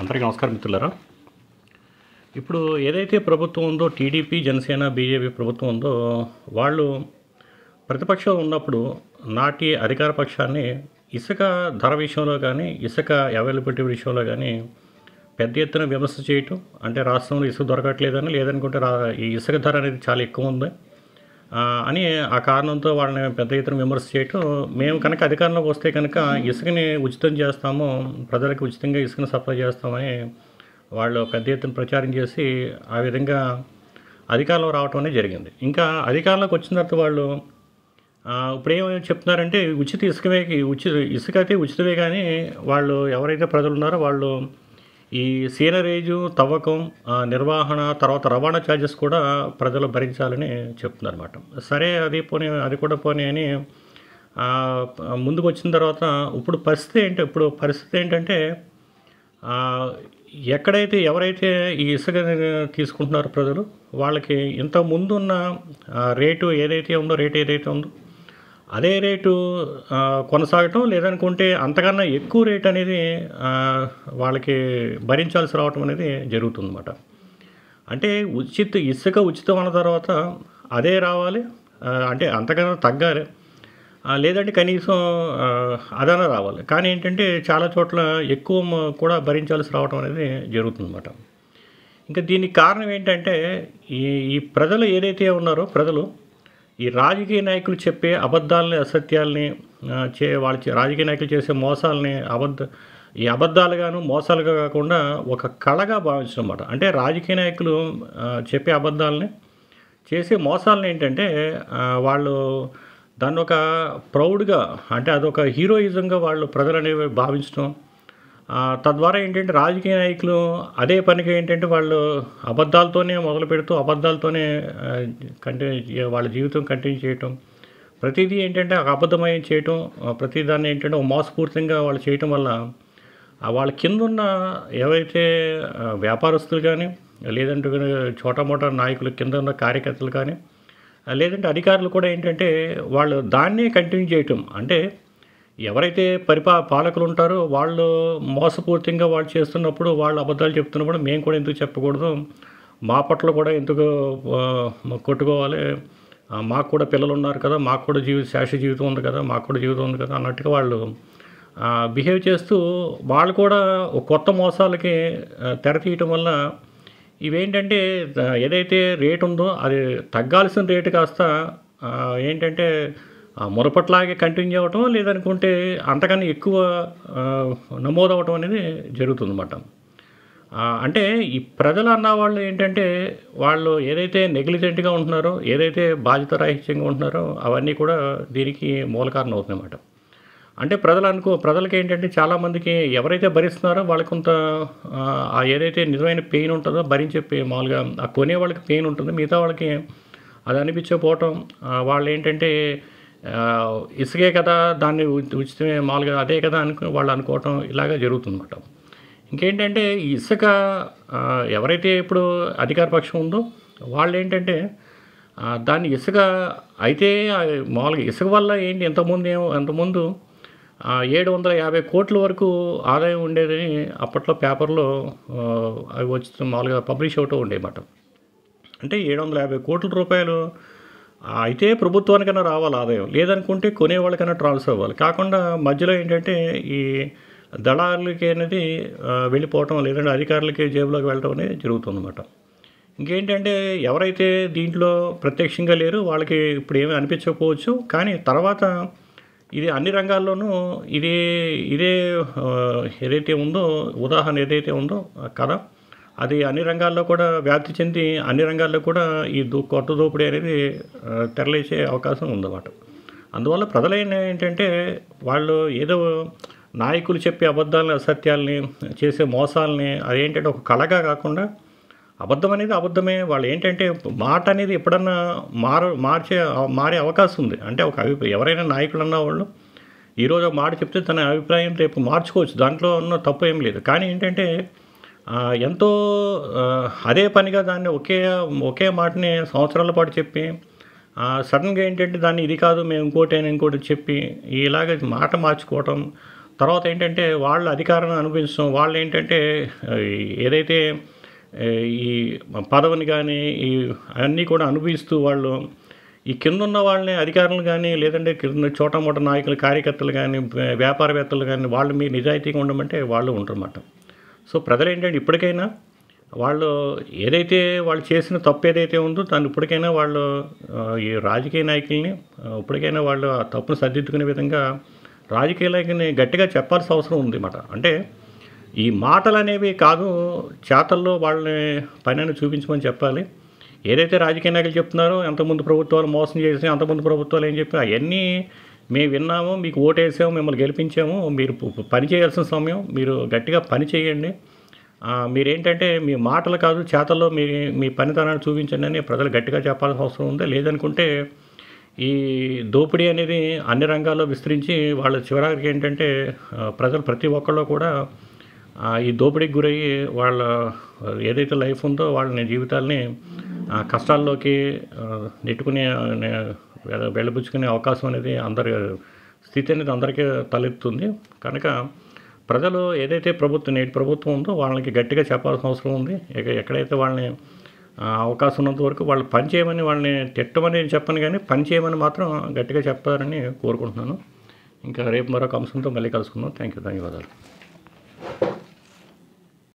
అందరికీ నమస్కారం మిత్రులారా. ఇప్పుడు ఏదైతే ప్రభుత్వం ఉందో టీడీపీ, జనసేన, బీజేపీ ప్రభుత్వం ఉందో వాళ్ళు ప్రతిపక్షం ఉన్నప్పుడు నాటి అధికార పక్షాన్ని ఇసుక ధర విషయంలో కానీ, ఇసుక అవైలబిలిటీ విషయంలో కానీ పెద్ద ఎత్తున విమర్శ చేయటం. అంటే రాష్ట్రంలో ఇసుక దొరకట్లేదని, లేదనుకుంటే ఈ ఇసుక ధర అనేది చాలా ఎక్కువ ఉంది అని ఆ కారణంతో వాళ్ళని పెద్ద ఎత్తున విమర్శ చేయటం. మేము కనుక అధికారంలోకి వస్తే కనుక ఇసుకని ఉచితం చేస్తాము, ప్రజలకు ఉచితంగా ఇసుకని సప్లై చేస్తామని వాళ్ళు పెద్ద ఎత్తున ప్రచారం చేసి ఆ విధంగా అధికారంలో రావటం అనేది జరిగింది. ఇంకా అధికారంలోకి వచ్చిన తర్వాత వాళ్ళు ఇప్పుడు ఏమైనా చెప్తున్నారంటే ఉచిత ఇసుక అయితే ఉచితమే, కానీ వాళ్ళు ఎవరైతే ప్రజలు ఉన్నారో వాళ్ళు ఈ సీనరేజు, తవ్వకం, నిర్వహణ, తర్వాత రవాణా ఛార్జెస్ కూడా ప్రజలు భరించాలని చెప్తున్నారన్నమాట. సరే, అది కూడా పోనీ అని ముందుకు వచ్చిన తర్వాత ఇప్పుడు పరిస్థితి ఏంటంటే ఎవరైతే ఈ ఇసుక తీసుకుంటున్నారో ప్రజలు, వాళ్ళకి ఇంత ముందున్న రేటు ఏదైతే ఉందో అదే రేటు కొనసాగటం, లేదనుకుంటే అంతకన్నా ఎక్కువ రేట్ అనేది వాళ్ళకి భరించాల్సి రావటం అనేది జరుగుతుందన్నమాట. అంటే ఇసుక ఉచితం అన్న తర్వాత అదే రావాలి, అంటే అంతకన్నా తగ్గాలి, లేదంటే కనీసం అదన రావాలి. కానీ ఏంటంటే చాలా చోట్ల ఎక్కువ కూడా భరించాల్సి రావటం అనేది జరుగుతుందన్నమాట. ఇంకా దీనికి కారణం ఏంటంటే ఈ ప్రజలు ఏదైతే ఉన్నారో ఈ రాజకీయ నాయకులు చెప్పే అబద్ధాలని, అసత్యాలని, రాజకీయ నాయకులు చేసే మోసాలని ఈ అబద్ధాలుగాను మోసాలుగా కాకుండా ఒక కళగా భావించడం అన్నమాట. అంటే రాజకీయ నాయకులు చెప్పే అబద్ధాలని, చేసే మోసాలని ఏంటంటే వాళ్ళు దాన్ని ఒక ప్రౌడ్గా, అంటే అదొక హీరోయిజంగా వాళ్ళు ప్రజలనేవి భావించడం. తద్వారా ఏంటంటే రాజకీయ నాయకులు అదే పనికి ఏంటంటే వాళ్ళు అబద్ధాలతోనే మొదలు పెడుతూ అబద్ధాలతోనే వాళ్ళ జీవితం కంటిన్యూ చేయటం. ప్రతిదీ ఏంటంటే ఒక అబద్ధమయం చేయటం, ప్రతిదాన్ని ఏంటంటే ఒక మోసపూరితంగా వాళ్ళు చేయటం వల్ల వాళ్ళ కింద ఉన్న ఏవైతే వ్యాపారస్తులు కానీ, లేదంటే చోటమోటా నాయకులు కింద ఉన్న కార్యకర్తలు కానీ, లేదంటే అధికారులు కూడా ఏంటంటే వాళ్ళు దాన్నే కంటిన్యూ చేయటం. అంటే ఎవరైతే పాలకులు ఉంటారో వాళ్ళు మోసపూరితంగా వాళ్ళు చేస్తున్నప్పుడు, వాళ్ళు అబద్ధాలు చెప్తున్నప్పుడు మేము కూడా ఎందుకు చెప్పకూడదు, మా పట్ల కూడా ఎందుకు కొట్టుకోవాలి, మాకు కూడా పిల్లలు ఉన్నారు కదా, మాకు కూడా శాశ్వత జీవితం ఉంది కదా, మాకు కూడా జీవితం ఉంది కదా అన్నట్టుగా వాళ్ళు బిహేవ్ చేస్తూ వాళ్ళు కూడా కొత్త మోసాలకి తెరతీయటం వల్ల ఇవేంటంటే ఏదైతే రేటు ఉందో అది తగ్గాల్సిన రేటు కాస్త ఏంటంటే మురపట్లాగే కంటిన్యూ అవ్వటం, లేదనుకుంటే అంతకన్నా ఎక్కువ నమోదవటం అనేది జరుగుతుందన్నమాట. అంటే ఈ ప్రజలు అన్నవాళ్ళు ఏంటంటే వాళ్ళు ఏదైతే నెగ్లిజెంట్గా ఉంటున్నారో, ఏదైతే బాధ్యతారాహిత్యంగా ఉంటున్నారో అవన్నీ కూడా దీనికి మూల కారణం అవుతుందన్నమాట. అంటే ప్రజలకి ఏంటంటే చాలామందికి ఎవరైతే భరిస్తున్నారో వాళ్ళకి కొంత ఏదైతే నిజమైన పెయిన్ ఉంటుందో భరించే మామూలుగా కొనే వాళ్ళకి పెయిన్ ఉంటుంది, మిగతా వాళ్ళకి అది అనిపించకపోవటం, వాళ్ళు ఏంటంటే ఇసుకే కదా, దాన్ని ఉచితమే మామూలుగా అదే కదా వాళ్ళు అనుకోవటం, ఇలాగా జరుగుతుందన్నమాట. ఇంకేంటంటే ఈ ఇసుక ఎవరైతే ఇప్పుడు అధికార పక్షం ఉందో వాళ్ళు ఏంటంటే దాన్ని ఇసుక అయితే మామూలుగా ఇసుక వల్ల ఏంటి అంతకుముందు 750 కోట్ల వరకు ఆదాయం ఉండేదని అప్పట్లో పేపర్లో అవి వచ్చి మామూలుగా పబ్లిష్ అవుతూ ఉండేమాట. అంటే 750 కోట్ల రూపాయలు అయితే ప్రభుత్వానికైనా రావాలి ఆదాయం, లేదనుకుంటే కొనేవాళ్ళకైనా ట్రాన్స్ఫర్ అవ్వాలి. కాకుండా మధ్యలో ఏంటంటే ఈ దళారులకి అనేది వెళ్ళిపోవటం, లేదంటే అధికారులకి జేబులోకి వెళ్ళటం అనేది జరుగుతుందన్నమాట. ఇంకేంటంటే ఎవరైతే దీంట్లో ప్రత్యక్షంగా లేరు వాళ్ళకి ఇప్పుడు ఏమీ అనిపించకపోవచ్చు, కానీ తర్వాత ఇది అన్ని రంగాల్లోనూ ఇదే ఏదైతే ఉందో ఉదాహరణ ఏదైతే ఉందో కదా, అది అన్ని రంగాల్లో కూడా వ్యాప్తి చెంది అన్ని రంగాల్లో కూడా ఈ కొత్త దోపిడీ అనేది తెరలేసే అవకాశం ఉందన్నమాట. అందువల్ల ప్రజలైన ఏంటంటే వాళ్ళు ఏదో నాయకులు చెప్పే అబద్ధాలని, అసత్యాలని, చేసే మోసాలని అదేంటంటే ఒక కళగా కాకుండా అబద్ధం అనేది అబద్ధమే. వాళ్ళు ఏంటంటే మాట అనేది ఎప్పుడన్నా మారే అవకాశం ఉంది. అంటే ఎవరైనా నాయకులు అన్న వాళ్ళు ఈరోజు ఒక మాట చెప్తే తన అభిప్రాయం రేపు మార్చుకోవచ్చు, దాంట్లో ఉన్న తప్పు ఏం లేదు. కానీ ఏంటంటే ఎంతో అదే పనిగా దాన్ని ఒకే మాటని సంవత్సరాల పాటు చెప్పి సడన్గా ఏంటంటే దాన్ని ఇది కాదు మేము ఇంకోటి చెప్పి ఇలాగ మాట మార్చుకోవటం, తర్వాత ఏంటంటే వాళ్ళు అధికారాన్ని అనుభవించడం, వాళ్ళు ఏంటంటే ఏదైతే ఈ పదవిని కానీ ఈ అన్నీ కూడా అనుభవిస్తూ వాళ్ళు ఈ కిందున్న వాళ్ళని అధికారులు కానీ లేదంటే కింద చోటమోట నాయకులు కార్యకర్తలు కానీ వ్యాపారవేత్తలు కానీ వాళ్ళు మీ నిజాయితీగా ఉండమంటే వాళ్ళు ఉంటారన్నమాట. సో ప్రజలు ఏంటంటే ఇప్పటికైనా వాళ్ళు ఏదైతే వాళ్ళు చేసిన తప్పు ఏదైతే ఉందో దాన్ని ఇప్పటికైనా వాళ్ళు ఈ రాజకీయ నాయకుల్ని ఇప్పటికైనా వాళ్ళు ఆ తప్పును సరిదిద్దుకునే విధంగా రాజకీయ నాయకుల్ని గట్టిగా చెప్పాల్సిన అవసరం ఉంది అన్నమాట. అంటే ఈ మాటలు అనేవి కాదు, చేతల్లో వాళ్ళని పనిని చూపించమని చెప్పాలి. ఏదైతే రాజకీయ నాయకులు చెప్తున్నారో అంతకుముందు ప్రభుత్వాలు మోసం చేసి అంతకుముందు ప్రభుత్వాలు ఏం చెప్పి అవన్నీ మేము విన్నాము, మీకు ఓటేసాము, మిమ్మల్ని గెలిపించాము, మీరు పని చేయాల్సిన సమయం, మీరు గట్టిగా పని చేయండి, మీరేంటంటే మీ మాటలు కాదు చేతల్లో మీ మీ పనితనాన్ని చూపించండి అని ప్రజలు గట్టిగా చెప్పాల్సిన అవసరం ఉంది. లేదనుకుంటే ఈ దోపిడీ అనేది అన్ని రంగాల్లో విస్తరించి వాళ్ళ చివరికి ఏంటంటే ప్రజలు ప్రతి ఒక్కళ్ళు కూడా ఈ దోపిడీకి గురయ్యి వాళ్ళ ఏదైతే లైఫ్ ఉందో వాళ్ళని జీవితాల్ని కష్టాల్లోకి నెట్టుకునే వెళ్ళబుచ్చుకునే అవకాశం అనేది అందరి స్థితి అనేది అందరికీ తలెత్తుంది. కనుక ప్రజలు ఏదైతే నేటి ప్రభుత్వం ఉందో వాళ్ళకి గట్టిగా చెప్పాల్సిన అవసరం ఉంది. ఎక్కడైతే వాళ్ళని అవకాశం ఉన్నంత వరకు వాళ్ళు పని చేయమని వాళ్ళని తిట్టమని చెప్పను, కానీ పని చేయమని మాత్రం గట్టిగా చెప్పారని కోరుకుంటున్నాను. ఇంకా రేపు మరొక అంశంతో మళ్ళీ కలుసుకుందాం. ధన్యవాదాలు.